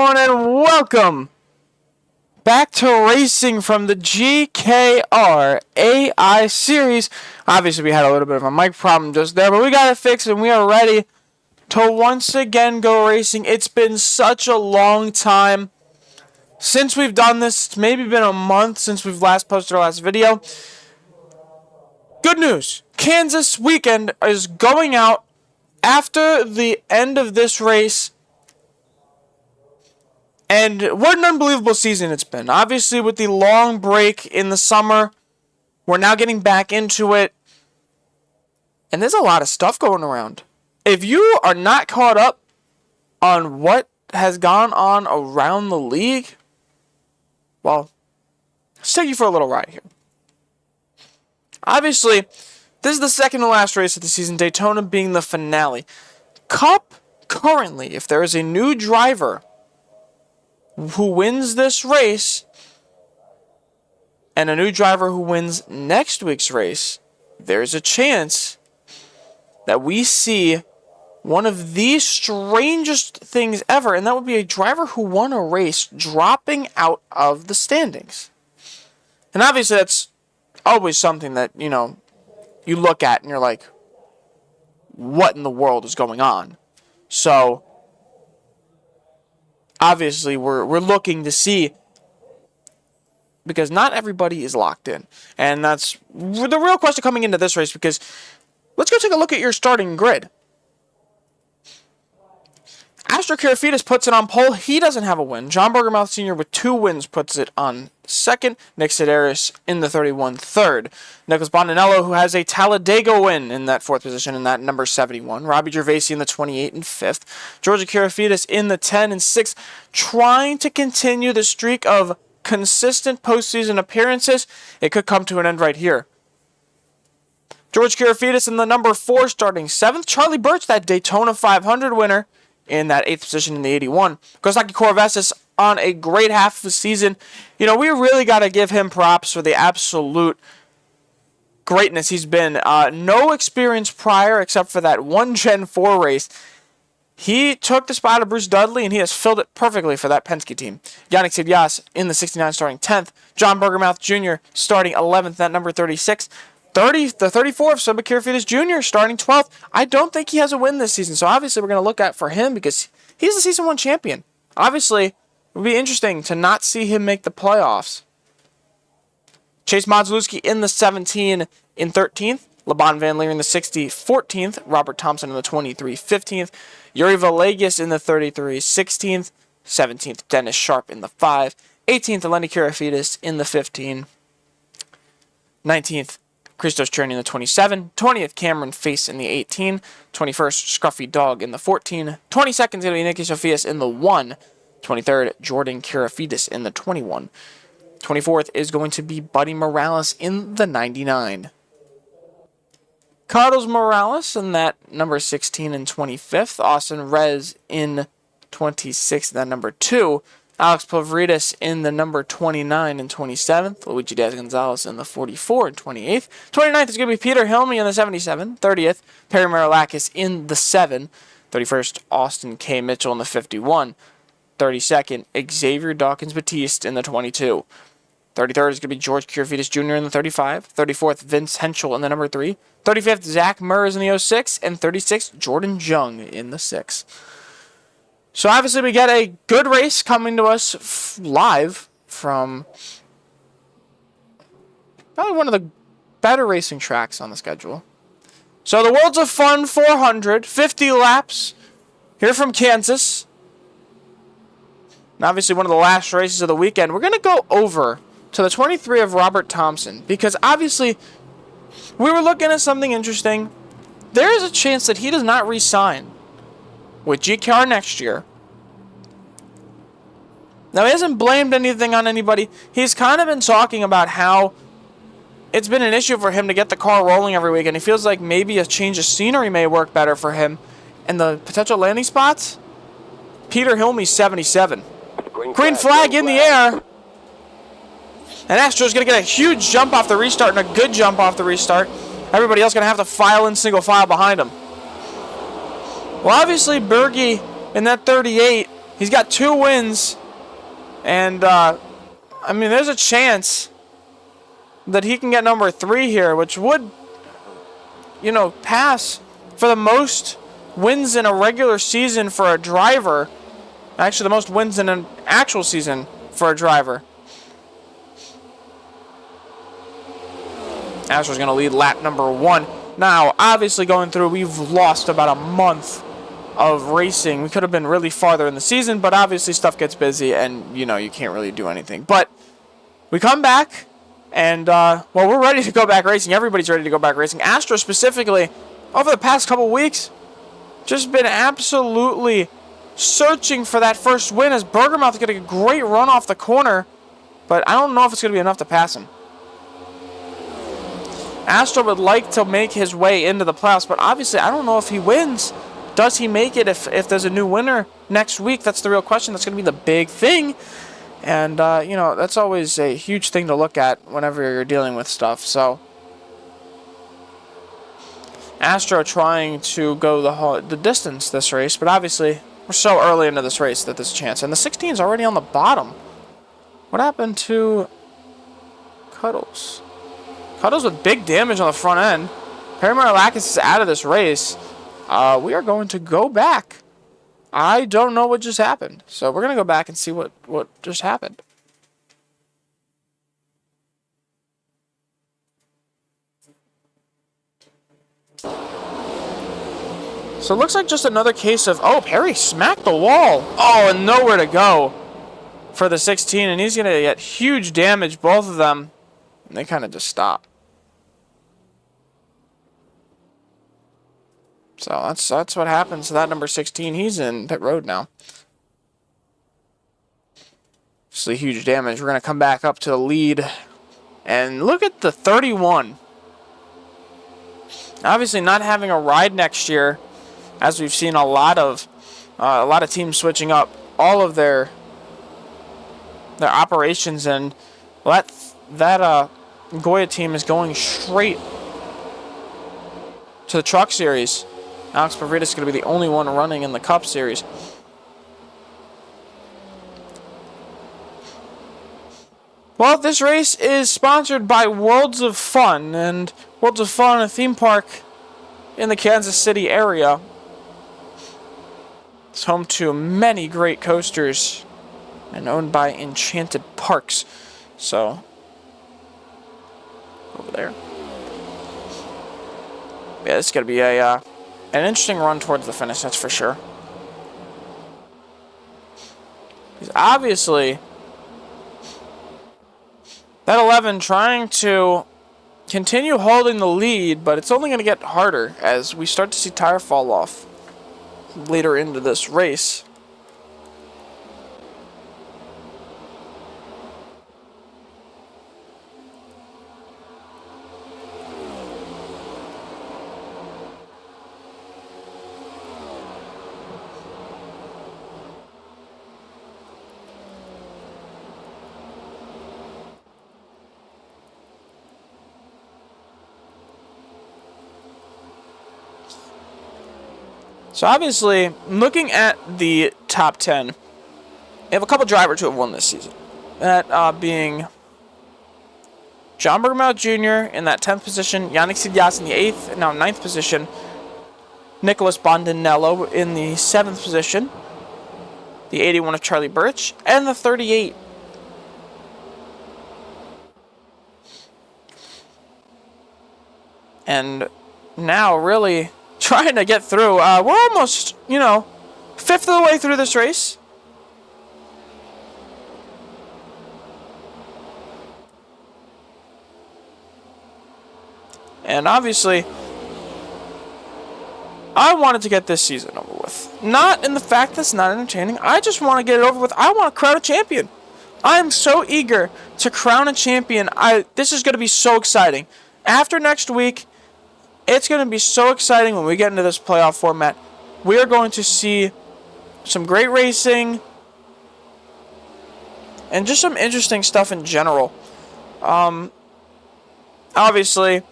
everyone, and welcome back to racing from the GKR AI series. Obviously, we had a little bit of a mic problem just there, but we got it fixed, and we are ready to once again go racing. It's been such a long time since we've done this. It's maybe been a month since we've last posted our last video. Good news. Kansas weekend is going out after the end of this race. And what an unbelievable season it's been. Obviously, with the long break in the summer, we're now getting back into it. And there's a lot of stuff going around. If you are not caught up on what has gone on around the league, well, let's take you for a little ride here. Obviously, this is the second to last race of the season, Daytona being the finale. Cup, currently, if there is a new driver who wins this race and a new driver who wins next week's race, there's a chance that we see one of the strangest things ever, and that would be a driver who won a race dropping out of the standings. And obviously that's always something that, you look at and you're like, what in the world is going on? So obviously, we're looking to see, because not everybody is locked in. And that's the real question coming into this race, because let's go take a look at your starting grid. Astro Karafitis puts it on pole. He doesn't have a win. John Bergermouth Sr. with 2 wins puts it on second. Nick Sedaris in the 31 third. Nicholas Bondanello, who has a Talladega win in that 4th position in that number 71. Robbie Gervasi in the 28 and 5th. Georgia Karafitis in the 10 and 6th, trying to continue the streak of consistent postseason appearances. It could come to an end right here. George Karafitis in the number 4, starting 7th. Charlie Birch, that Daytona 500 winner, in that 8th position in the 81. Kostaki Corvesis on a great half of the season. We really got to give him props for the absolute greatness he's been. No experience prior except for that one Gen 4 race. He took the spot of Bruce Dudley, and he has filled it perfectly for that Penske team. Yannick Sidias in the 69 starting 10th. John Bergermouth Jr. starting 11th at number 36. The 34 of Seba Karafitis Jr. starting 12th. I don't think he has a win this season, so obviously we're going to look at for him because he's the season 1 champion. Obviously, it would be interesting to not see him make the playoffs. Chase Modzlewski in the 17 in 13th. Laban Van Leer in the 60 14th. Robert Thompson in the 23 15th. Yuri Villegas in the 33 16th. 17th, Dennis Sharp in the 5. 18th, Eleni Karafitis in the 15. 19th, Christos Cherny in the 27, 20th, Cameron Face in the 18, 21st, Scruffy Dog in the 14, 22nd is going to be Nicky Sophias in the 1, 23rd, Jordan Karafitis in the 21, 24th is going to be Buddy Morales in the 99. Carlos Morales in that number 16 and 25th, Austin Rez in 26th, that number 2, Alex Pavridis in the number 29 and 27th. Luigi Diaz-Gonzalez in the 44 and 28th. 29th is going to be Peter Hilme in the 77. 30th, Perry Marilakis in the 7. 31st, Austin K. Mitchell in the 51. 32nd, Xavier Dawkins-Batiste in the 22. 33rd is going to be George Karafitis Jr. in the 35. 34th, Vince Henschel in the number 3. 35th, Zach Murs in the 06. And 36th, Jordan Jung in the 6. So obviously we get a good race coming to us live from probably one of the better racing tracks on the schedule. So the Worlds of Fun 400, 50 laps here from Kansas. And obviously one of the last races of the weekend. We're going to go over to the 23 of Robert Thompson because obviously we were looking at something interesting. There is a chance that he does not re-sign with GKR next year. Now, he hasn't blamed anything on anybody. He's kind of been talking about how it's been an issue for him to get the car rolling every week, and he feels like maybe a change of scenery may work better for him. And the potential landing spots? Peter Hilme, 77. Green flag in the air. And Astro's going to get a huge jump off the restart and a good jump off the restart. Everybody else going to have to file in single file behind him. Well, obviously, Bergie in that 38 He's got 2 wins. And, I mean, there's a chance that he can get number 3 here, which would, pass for the most wins in a regular season for a driver. Actually, the most wins in an actual season for a driver. Astro's going to lead lap number 1. Now, obviously going through, we've lost about a month of racing. We could have been really farther in the season, but obviously stuff gets busy and, you can't really do anything. But we come back and, we're ready to go back racing. Everybody's ready to go back racing. Astro specifically, over the past couple weeks, just been absolutely searching for that first win as Bergermouth is getting a great run off the corner, but I don't know if it's going to be enough to pass him. Astro would like to make his way into the playoffs, but obviously I don't know if he wins. Does he make it if there's a new winner next week? That's the real question. That's going to be the big thing. And, that's always a huge thing to look at whenever you're dealing with stuff. So, Astro trying to go the distance this race, but obviously we're so early into this race that there's a chance. And the 16 is already on the bottom. What happened to Cuddles? Cuddles with big damage on the front end. Perry Marlakis is out of this race. We are going to go back. I don't know what just happened. So we're going to go back and see what just happened. So it looks like just another case of, Perry smacked the wall. Oh, and nowhere to go for the 16. And he's going to get huge damage, both of them. And they kind of just stop. So that's what happens to that number 16. He's in pit road now. Obviously huge damage. We're going to come back up to the lead. And look at the 31. Obviously not having a ride next year, as we've seen a lot of teams switching up all of their operations, and that Goya team is going straight to the Truck Series. Alex Pavridis is going to be the only one running in the Cup Series. Well, this race is sponsored by Worlds of Fun, and Worlds of Fun, a theme park in the Kansas City area. It's home to many great coasters and owned by Enchanted Parks. So, over there. Yeah, this is going to be an interesting run towards the finish, that's for sure. Because obviously, that 11 trying to continue holding the lead, but it's only going to get harder as we start to see tire fall off later into this race. So obviously, looking at the top 10, we have a couple drivers who have won this season. That being John Bergmouth Jr. in that 10th position, Yannick Sidias in the 8th, and now 9th position, Nicholas Bondinello in the 7th position, the 81 of Charlie Birch, and the 38. And now really trying to get through. We're almost, 5th of the way through this race. And obviously, I wanted to get this season over with. Not in the fact that it's not entertaining. I just want to get it over with. I want to crown a champion. I am so eager to crown a champion. This is going to be so exciting. After next week, it's going to be so exciting when we get into this playoff format. We are going to see some great racing and just some interesting stuff in general. Obviously,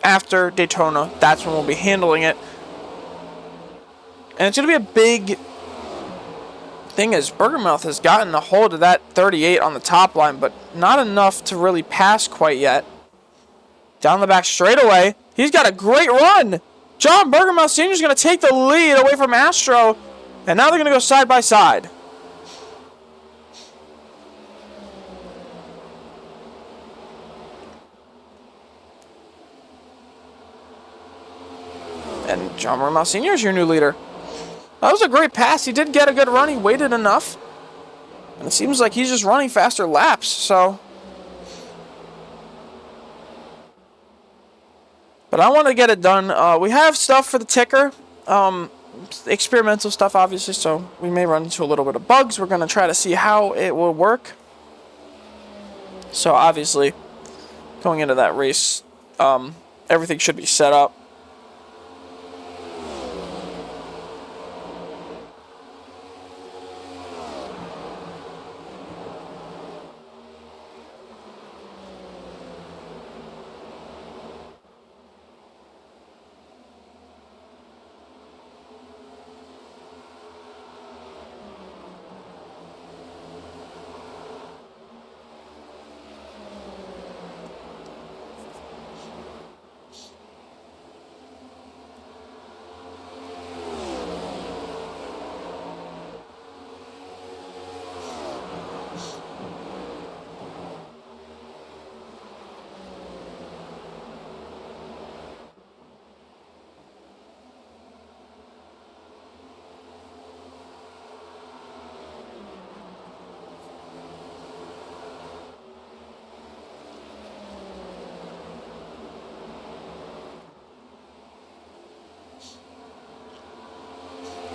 after Daytona, that's when we'll be handling it. And it's going to be a big Thing is, Bergermouth has gotten a hold of that 38 on the top line, but not enough to really pass quite yet. Down the back straightaway. He's got a great run. John Bergermouth Sr. is going to take the lead away from Astro, and now they're going to go side by side. And John Bergermouth Sr. is your new leader. That was a great pass. He did get a good run. He waited enough. And it seems like he's just running faster laps, so. But I want to get it done. We have stuff for the ticker. Experimental stuff, obviously, so we may run into a little bit of bugs. We're going to try to see how it will work. So, obviously, going into that race, everything should be set up.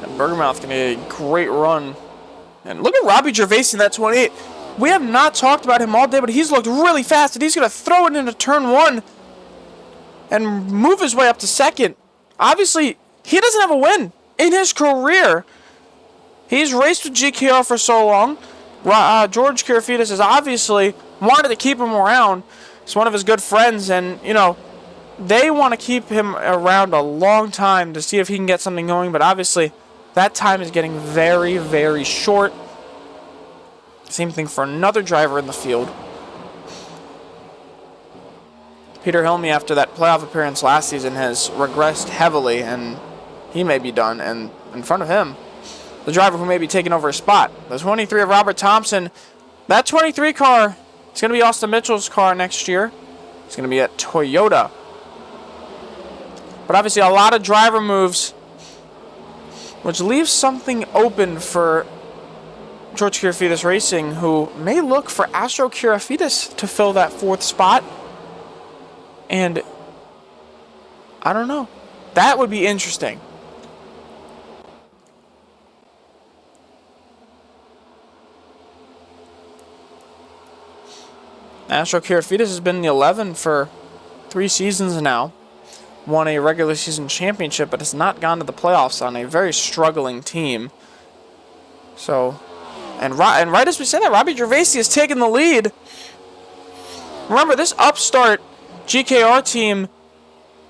And Bergermouth can be a great run. And look at Robbie Gervais in that 28. We have not talked about him all day, but he's looked really fast, and he's going to throw it into turn one and move his way up to second. Obviously, he doesn't have a win in his career. He's raced with GKR for so long. George Karafitis has obviously wanted to keep him around. He's one of his good friends, and, you know, they want to keep him around a long time to see if he can get something going, but obviously that time is getting very, very short. Same thing for another driver in the field. Peter Hilme, after that playoff appearance last season, has regressed heavily, and he may be done. And in front of him, the driver who may be taking over his spot, the 23 of Robert Thompson. That 23 car is going to be Austin Mitchell's car next year. It's going to be at Toyota. But obviously a lot of driver moves, which leaves something open for George Karafitis Racing, who may look for Astro Karafitis to fill that fourth spot. And I don't know. That would be interesting. Astro Karafitis has been in the 11 for 3 seasons now. Won a regular season championship, but has not gone to the playoffs on a very struggling team. So, and right as we said that, Robbie Gervais has taken the lead. Remember, this upstart GKR team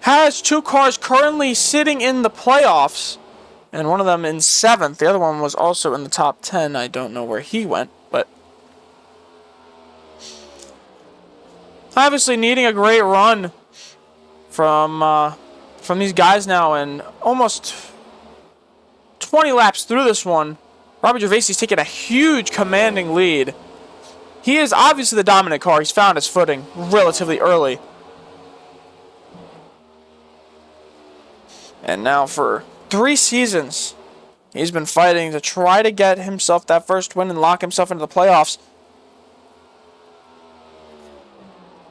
has 2 cars currently sitting in the playoffs, and one of them in 7th. The other one was also in the top 10. I don't know where he went, but obviously needing a great run from these guys now, and almost 20 laps through this one, Robbie Gervais is taking a huge commanding lead. He is obviously the dominant car. He's found his footing relatively early. And now for 3 seasons, he's been fighting to try to get himself that first win and lock himself into the playoffs.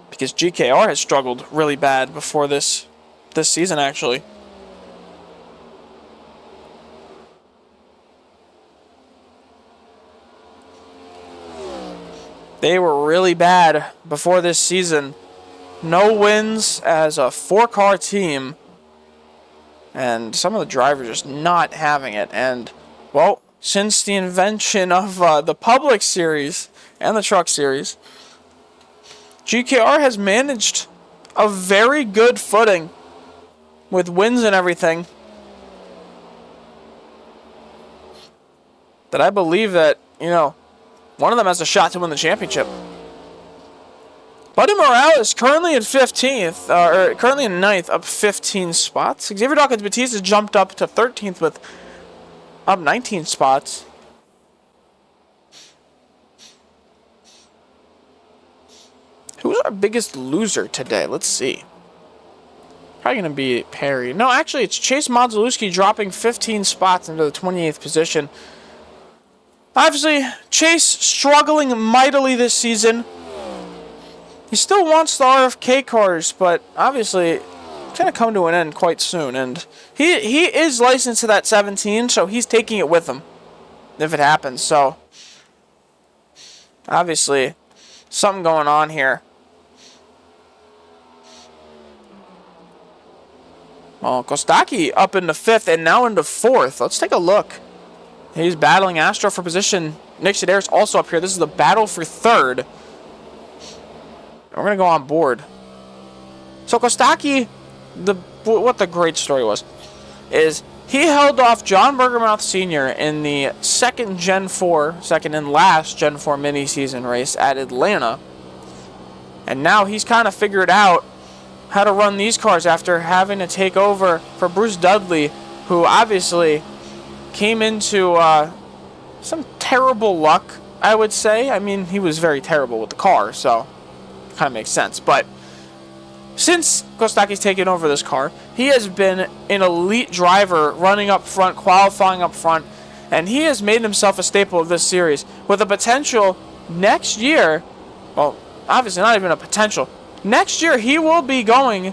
Because GKR has struggled really bad before this season, actually. They were really bad before this season. No wins as a 4-car team. And some of the drivers just not having it. And, well, since the invention of the Public Series and the Truck Series, GKR has managed a very good footing with wins and everything. that I believe that, one of them has a shot to win the championship. Buddy Morales currently in 15th, or currently in 9th, up 15 spots. Xavier Dawkins-Batista jumped up to 13th with up 19 spots. Who's our biggest loser today? Let's see. Probably going to be Perry. No, actually, it's Chase Modzelewski dropping 15 spots into the 28th position. Obviously, Chase struggling mightily this season. He still wants the RFK cars, but obviously, it's going to come to an end quite soon. And he is licensed to that 17, so he's taking it with him if it happens. So, obviously, something going on here. Well, Kostaki up into 5th and now into 4th. Let's take a look. He's battling Astro for position. Nick Sedaris also up here. This is the battle for 3rd. We're going to go on board. So Kostaki, what the great story was, is he held off John Bergermouth Sr. in the second and last Gen 4 mini-season race at Atlanta. And now he's kind of figured out how to run these cars after having to take over for Bruce Dudley, who obviously came into some terrible luck, I would say. I mean, he was very terrible with the car, so it kind of makes sense. But since Kostaki's taken over this car, he has been an elite driver, running up front, qualifying up front, and he has made himself a staple of this series with a potential next year. Well, obviously not even a potential. Next year, he will be going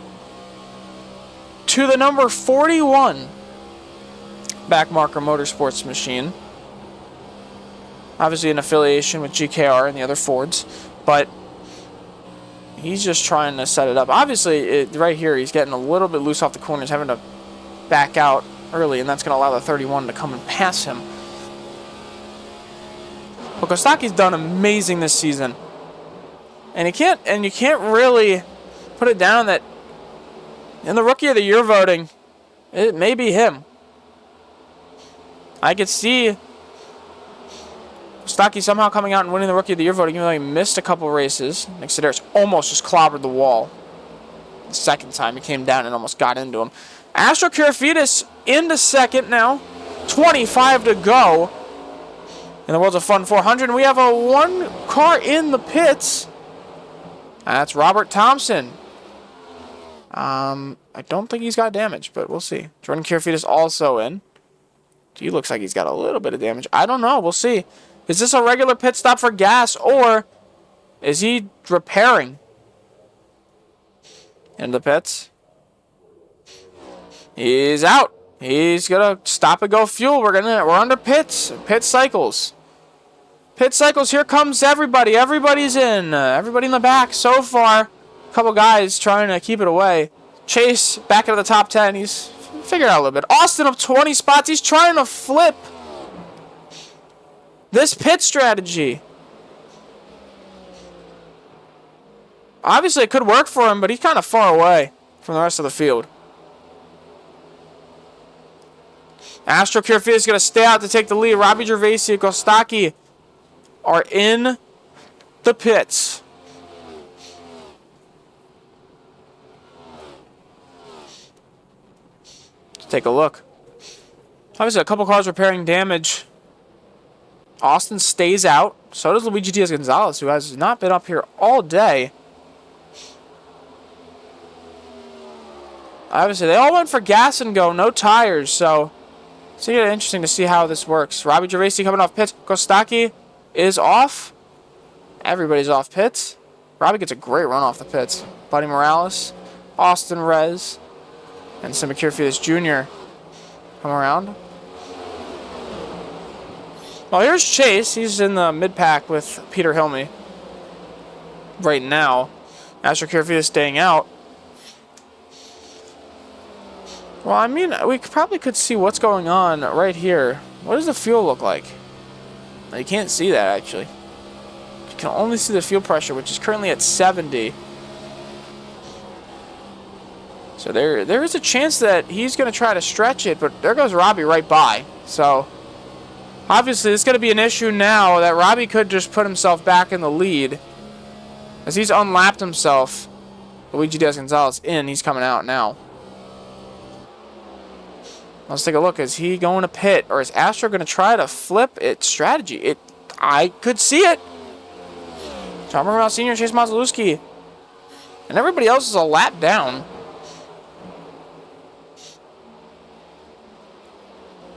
to the number 41 backmarker motorsports machine. Obviously an affiliation with GKR and the other Fords, but he's just trying to set it up. Obviously, right here, he's getting a little bit loose off the corners, having to back out early, and that's going to allow the 31 to come and pass him. But Kostaki's done amazing this season. And you can't really put it down that in the Rookie of the Year voting, it may be him. I could see Kostaki somehow coming out and winning the Rookie of the Year voting, even though he missed a couple races. Nick Sedaris almost just clobbered the wall. The second time he came down and almost got into him. Astro Kirifides into second now. 25 to go in the Worlds of Fun 400. And we have a one car in the pits. That's Robert Thompson. I don't think he's got damage, but we'll see. Jordan Kirifides also in. He looks like he's got a little bit of damage. I don't know. We'll see. Is this a regular pit stop for gas, or is he repairing? In the pits. He's out. He's gonna stop and go fuel. We're under pits. Pit cycles. Pit cycles. Here comes everybody. Everybody's in. Everybody in the back so far. A couple guys trying to keep it away. Chase back into the top 10. He's figured out a little bit. Austin up 20 spots. He's trying to flip this pit strategy. Obviously, it could work for him, but he's kind of far away from the rest of the field. Astro Kirifides is going to stay out to take the lead. Robbie Gervasi and Kostaki are in the pits. Let's take a look. Obviously, a couple cars repairing damage. Austin stays out. So does Luigi Diaz-Gonzalez, who has not been up here all day. Obviously, they all went for gas and go, no tires. So it's interesting to see how this works. Robbie Gervasi coming off pits. Kostaki is off. Everybody's off pits. Robbie gets a great run off the pits. Buddy Morales, Austin Rez, and Simba Kirifides Jr. come around. Well, here's Chase. He's in the mid-pack with Peter Hilme right now. Astro Kirifides staying out. Well, I mean, we probably could see what's going on right here. What does the fuel look like? You can't see that, actually. You can only see the fuel pressure, which is currently at 70. So there is a chance that he's going to try to stretch it, but there goes Robbie right by. So Obviously, it's going to be an issue now that Robbie could just put himself back in the lead. As he's unlapped himself. Luigi Diaz-Gonzalez in. He's coming out now. Let's take a look. Is he going to pit? Or is Astro going to try to flip its strategy? I could see it. John Bergman Sr., Chase Mazelewski. And everybody else is a lap down.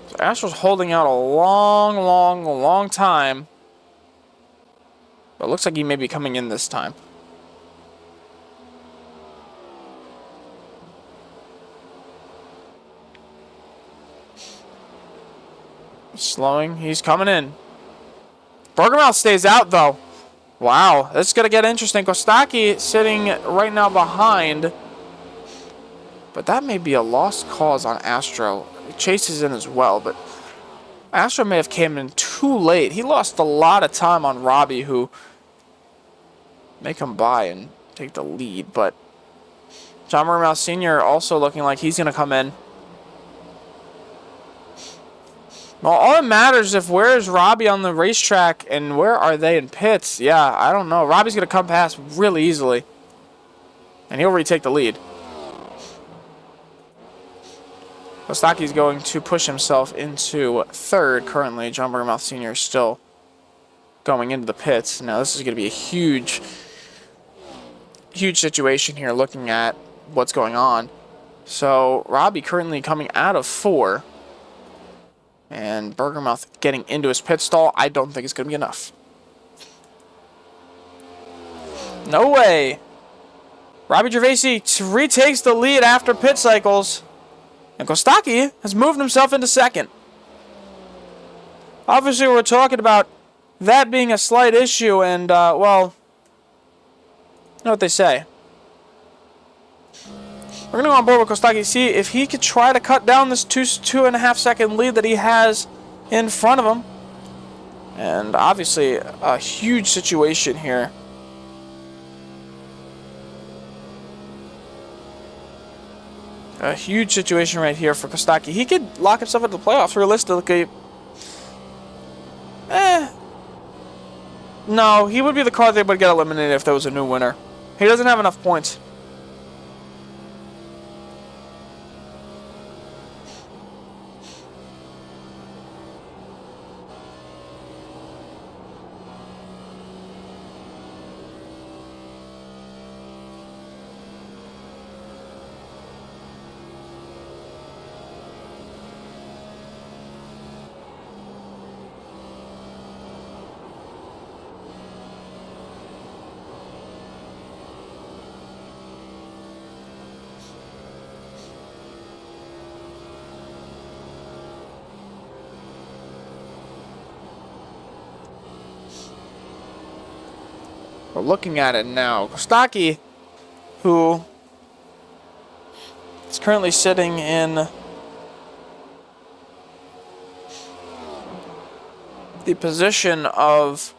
So Astro's holding out a long time. But it looks like he may be coming in this time. Slowing. He's coming in. Bergermouth stays out, though. Wow. This is going to get interesting. Kostaki sitting right now behind. But that may be a lost cause on Astro. Chase is in as well, but Astro may have came in too late. He lost a lot of time on Robbie, who may come by and take the lead. But John Bergermouth Sr. also looking like he's going to come in. Well, all that matters is if where is Robbie on the racetrack and where are they in pits? Yeah, I don't know. Robbie's going to come past really easily. And he'll retake the lead. Kostaki's going to push himself into third currently. John Bergermouth Sr. is still going into the pits. Now, this is going to be a huge situation here looking at what's going on. So, Robbie currently coming out of 4. And Bergermouth getting into his pit stall. I don't think it's going to be enough. No way. Robbie Gervasi retakes the lead after pit cycles. And Kostaki has moved himself into second. Obviously, we're talking about that being a slight issue. And, well, you know what they say. We're going to go on board with Kostaki, see if he could try to cut down this 2.5 second lead that he has in front of him. And obviously, a huge situation here. A huge situation right here for Kostaki. He could lock himself into the playoffs realistically. No, he would be the car that would get eliminated if there was a new winner. He doesn't have enough points. We're looking at it now. Kostaki, who is currently sitting in the position of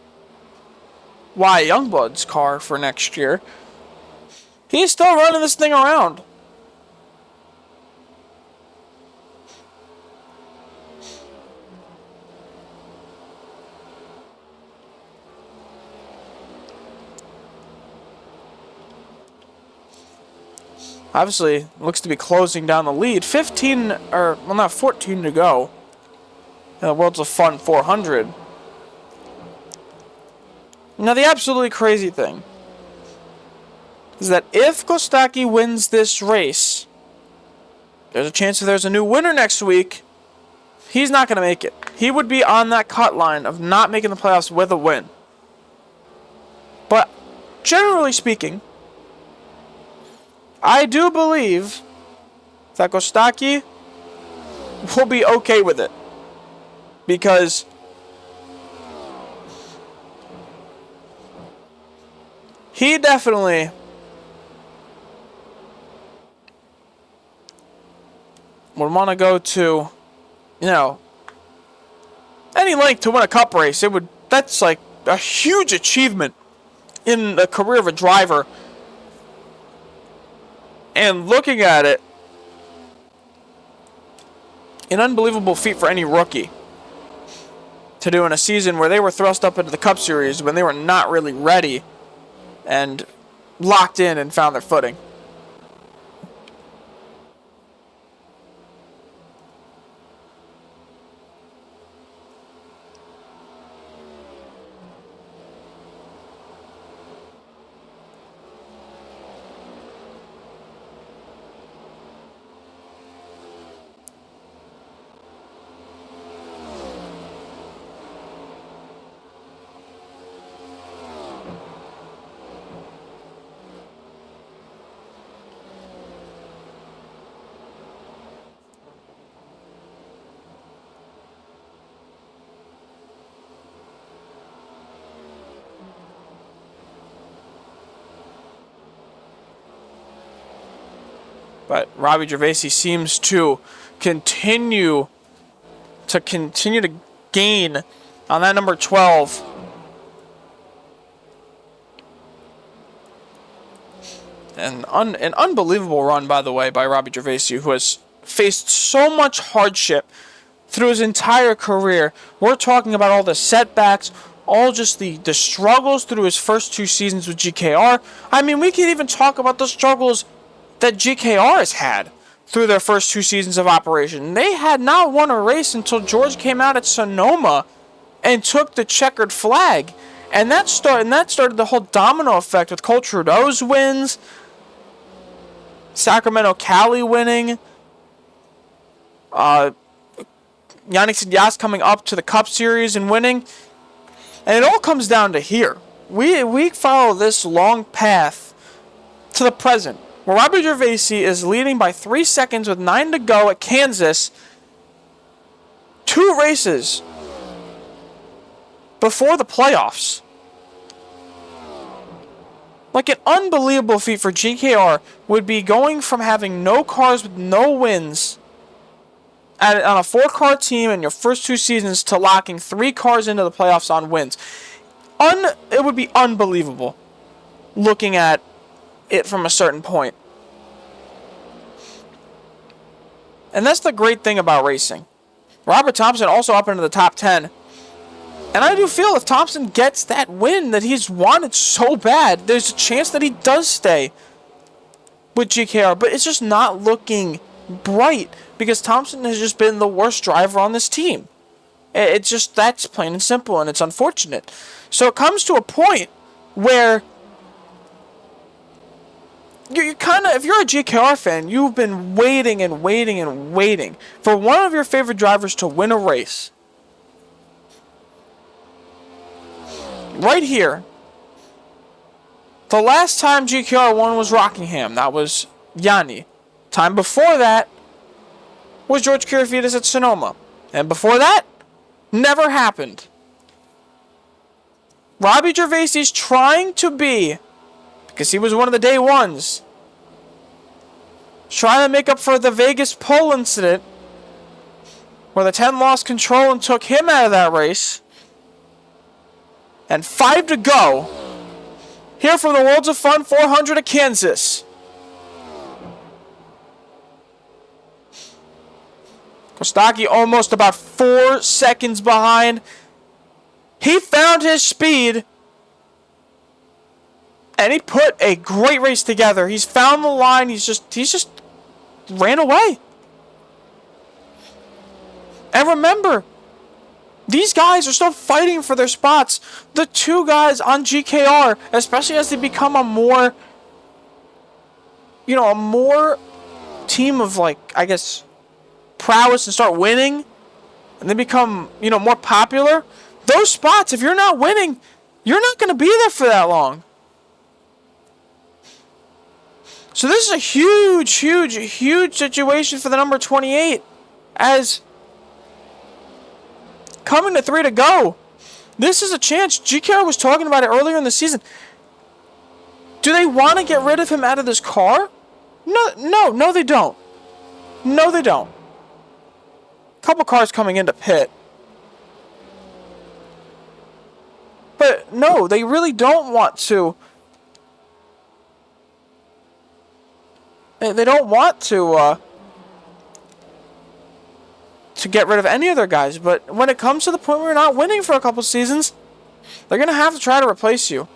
Wyatt Youngblood's car for next year, he's still running this thing around. Obviously, looks to be closing down the lead. 14 to go. In the Worlds of Fun 400. Now, the absolutely crazy thing is that if Kostaki wins this race, there's a chance if there's a new winner next week, he's not going to make it. He would be on that cut line of not making the playoffs with a win. But, generally speaking, I do believe that Kostaki will be okay with it. Because he definitely would want to go to, any length to win a cup race. That's like a huge achievement in the career of a driver. And looking at it, an unbelievable feat for any rookie. to do in a season where they were thrust up into the Cup Series when they were not really ready and locked in and found their footing. But Robbie Gervasi seems to continue to gain on that number 12. An unbelievable run, by the way, by Robbie Gervasi, who has faced so much hardship through his entire career. We're talking about all the setbacks, all just the struggles through his first 2 seasons with GKR. I mean, we can even talk about the struggles that GKR has had through their first 2 seasons of operation. They had not won a race until George came out at Sonoma and took the checkered flag. And that started the whole domino effect with Cole Trudeau's wins, Sacramento Cali winning, Yannick Sidias coming up to the Cup Series and winning. And it all comes down to here. We follow this long path to the present, where Robbie Gervasi is leading by 3 seconds with 9 to go at Kansas. 2 races before the playoffs. Like, an unbelievable feat for GKR would be going from having no cars with no wins on a 4-car team in your first 2 seasons to locking 3 cars into the playoffs on wins. It would be unbelievable looking at it from a certain point. And that's the great thing about racing. Robert Thompson also up into the top 10. And I do feel if Thompson gets that win that he's wanted so bad, there's a chance that he does stay with GKR. But it's just not looking bright because Thompson has just been the worst driver on this team. It's just, that's plain and simple, and it's unfortunate. So it comes to a point where you kind of, if you're a GKR fan, you've been waiting and waiting and waiting for one of your favorite drivers to win a race. Right here. The last time GKR won was Rockingham. That was Yanni. Time before that was George Kirifides at Sonoma. And before that, never happened. Robbie Gervasi's trying to be, because he was one of the day ones, trying to make up for the Vegas pole incident where the 10 lost control and took him out of that race. And 5 to go. Here from the Worlds of Fun 400 at Kansas. Kostaki almost about 4 seconds behind. He found his speed. And he put a great race together. He's found the line. He's just ran away. And remember, these guys are still fighting for their spots. The 2 guys on GKR, especially as they become a more team of, like, I guess, prowess and start winning, and they become, more popular. Those spots, if you're not winning, you're not going to be there for that long. So this is a huge, huge, huge situation for the number 28, as coming to 3 to go. This is a chance. GKR was talking about it earlier in the season. Do they want to get rid of him out of this car? No, they don't. No, they don't. Couple cars coming into pit. But no, they really don't want to. They don't want to get rid of any of their guys. But when it comes to the point where you're not winning for a couple seasons, they're going to have to try to replace you.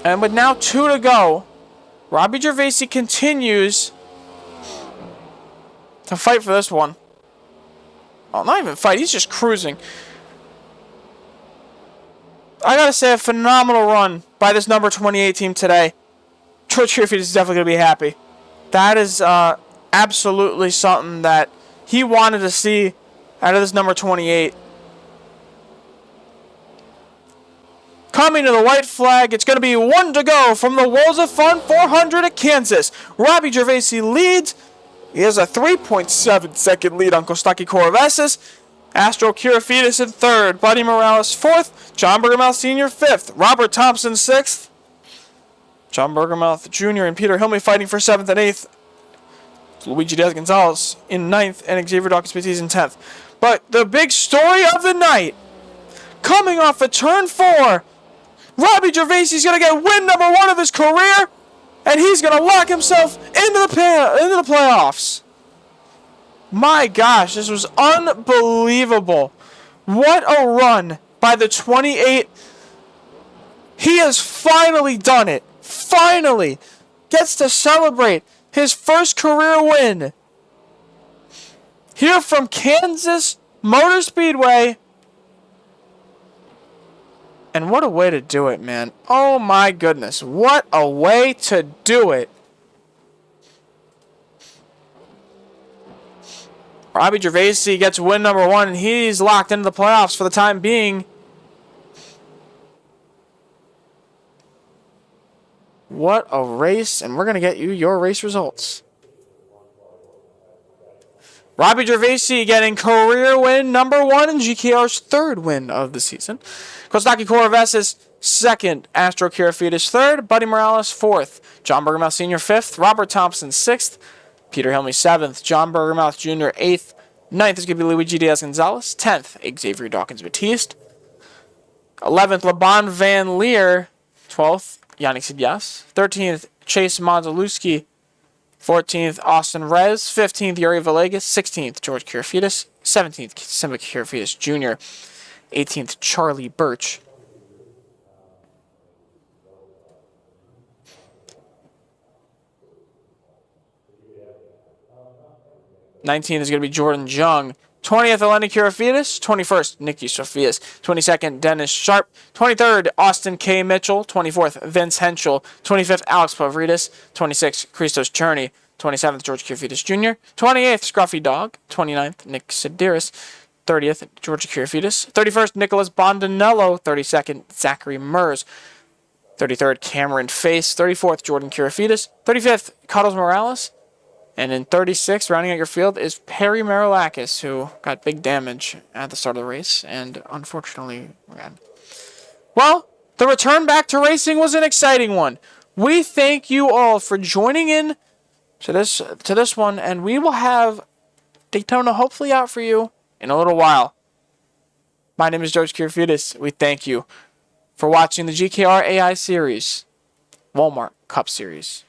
And with now 2 to go, Robbie Gervaisi continues to fight for this one. Oh, not even fight. He's just cruising. I got to say, a phenomenal run by this number 28 team today. George Kierfield is definitely going to be happy. That is absolutely something that he wanted to see out of this number 28. Coming to the white flag, it's going to be 1 to go from the Walls of Fun 400 at Kansas. Robbie Gervaisi leads. He has a 3.7 second lead on Kostaki Korovesis. Astro Kirifides in 3rd. Buddy Morales 4th. John Bergermouth Sr. 5th. Robert Thompson 6th. John Bergermouth Jr. and Peter Hilme fighting for 7th and 8th. Luigi Diaz Gonzalez in 9th and Xavier Dawkins Batiste in 10th. But the big story of the night, coming off of turn 4, Robbie Gervaisi is going to get win number 1 of his career, and he's going to lock himself into the playoffs. My gosh, this was unbelievable. What a run by the 28. He has finally done it. Finally gets to celebrate his first career win. Here from Kansas Motor Speedway. And what a way to do it, man. Oh my goodness. What a way to do it. Robbie Gervaisi gets win number 1, and he's locked into the playoffs for the time being. What a race, and we're going to get you your race results. Robbie Gervaisi getting career win number 1 and GKR's 3rd win of the season. Kostaki Korovesis 2nd, Astro Kirifides 3rd, Buddy Morales 4th, John Bergermouth Sr. 5th, Robert Thompson 6th, Peter Hilme 7th, John Bergermouth Jr. 8th, 9th is going to be Luigi Diaz Gonzalez, 10th, Xavier Dawkins Batiste, 11th, Laban Van Leer, 12th, Yannick Sidias, 13th, Chase Monzalewski, 14th, Austin Rez, 15th, Yuri Villegas, 16th, George Kirifides, 17th, Simba Kirifides Jr., 18th, Charlie Birch. '19th is going to be Jordan Jung. 20th, Eleni Kirifides. 21st, Nicky Sophias. 22nd, Dennis Sharp. 23rd, Austin K. Mitchell. 24th, Vince Henschel. 25th, Alex Pavridis. 26th, Christos Cherney. 27th, George Kirifides Jr. 28th, Scruffy Dog. 29th, Nick Sidiris. 30th, George Kirifides. 31st, Nicholas Bondanello. 32nd, Zachary Mers. 33rd, Cameron Face. 34th, Jordan Kirifides. 35th, Carlos Morales. And in 36th, rounding out your field, is Perry Marilakis, who got big damage at the start of the race, and unfortunately ran. Well, the return back to racing was an exciting one. We thank you all for joining in to this one, and we will have Daytona hopefully out for you in a little while. My name is George Kirifides. We thank you for watching the GKR AI Series, Walmart Cup Series.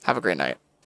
Have a great night.